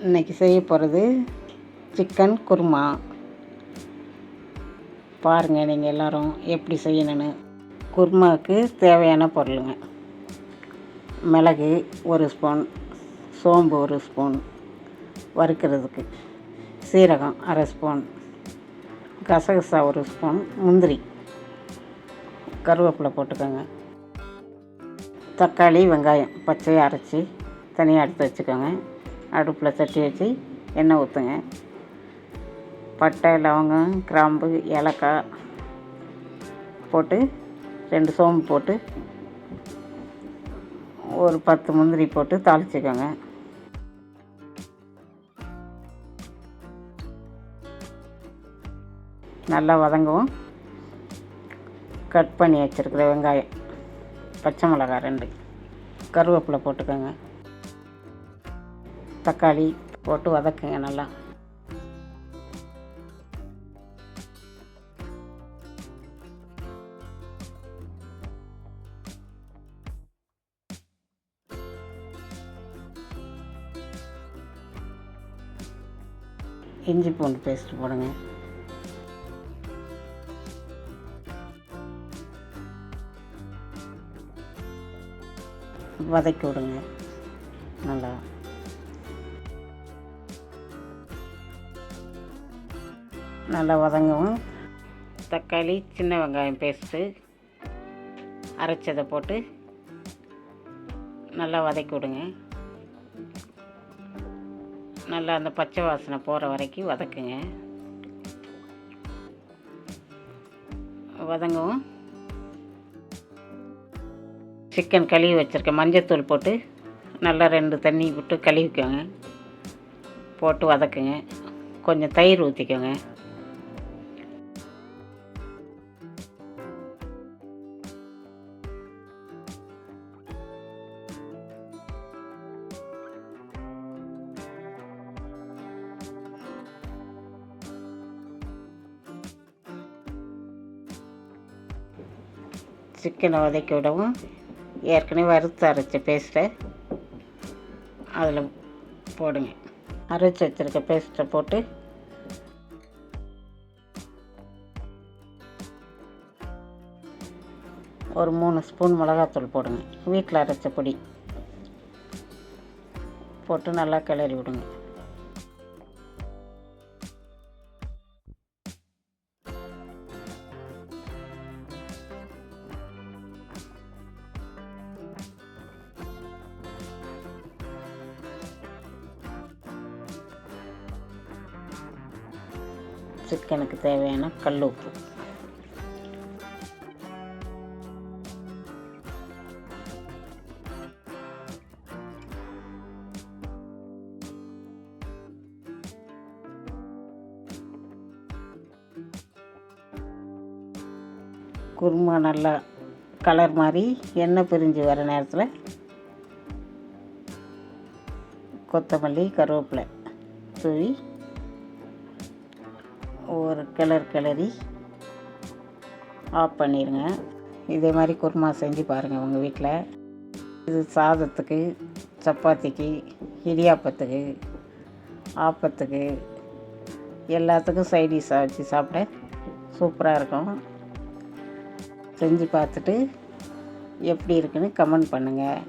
இன்றைக்கி செய்ய போகிறது சிக்கன் குருமா. பாருங்கள் நீங்கள் எல்லோரும் எப்படி செய்யணுன்னு. குருமாவுக்கு தேவையான பொருளுங்க: மிளகு 1 ஸ்பூன், சோம்பு 1 ஸ்பூன் வறுக்கிறதுக்கு, சீரகம் 1/2 ஸ்பூன், கசகசா 1 ஸ்பூன், முந்திரி, கருவேப்பிலை போட்டுக்கோங்க. தக்காளி, வெங்காயம் பச்சையாக அரைச்சி தனியாக எடுத்து வச்சுக்கோங்க. அடுப்பில் சட்டி வச்சு எண்ணெய் ஊற்றுங்க. பட்டை, லவங்கம், கிராம்பு, ஏலக்காய் போட்டு 2 சோம்பு போட்டு ஒரு 10 முந்திரி போட்டு தாளிச்சிக்கோங்க. நல்லா வதங்கவும் கட் பண்ணி வச்சுருக்கிற வெங்காயம், பச்சை மிளகாய் 2, கருவேப்பிலை போட்டுக்கோங்க. தக்காளி போட்டு வதக்குங்க நல்லா. இஞ்சி பூண்டு பேஸ்ட் போடுங்க. வதக்கி விடுங்க நல்லா. நல்லா வதங்கவும் தக்காளி, சின்ன வெங்காயம் பேஸ்ட்டு அரைச்சதை போட்டு நல்லா வதக்கி விடுங்க. நல்லா அந்த பச்சை வாசனை போகிற வரைக்கும் வதக்குங்க. வதங்கவும் சிக்கன் கழுவி வச்சுருக்க மஞ்சத்தூள் போட்டு நல்லா 2 தண்ணி விட்டு கழுவிக்கோங்க. போட்டு வதக்குங்க. கொஞ்சம் தயிர் ஊற்றிக்கோங்க. சிக்கனை வதக்கி விடவும் ஏற்கனவே வறுத்து அரைச்ச பேஸ்ட்டை அதில் போடுங்க. அரைச்சி வச்சுருக்க பேஸ்ட்டை போட்டு ஒரு 3 ஸ்பூன் மிளகாத்தூள் போடுங்க. வீட்டில் அரைச்ச பொடி போட்டு நல்லா கிளறி விடுங்க. சிக்கனுக்கு தேவையான கல் உப்பு, குருமா நல்லா கலர் மாதிரி எண்ணெய் பிரிஞ்சு வர நேரத்தில் கொத்தமல்லி, கருவேப்பிலை தூவி ஒரு கிளறி ஆஃப் பண்ணிடுங்க. இதே மாதிரி குருமா செஞ்சு பாருங்கள் உங்கள் வீட்டில். இது சாதத்துக்கு, சப்பாத்திக்கு, இடியாப்பத்துக்கு, ஆப்பத்துக்கு எல்லாத்துக்கும் சைடிஷாக வச்சு சாப்பிட சூப்பராக இருக்கும். செஞ்சு பார்த்துட்டு எப்படி இருக்குன்னு கமெண்ட் பண்ணுங்கள்.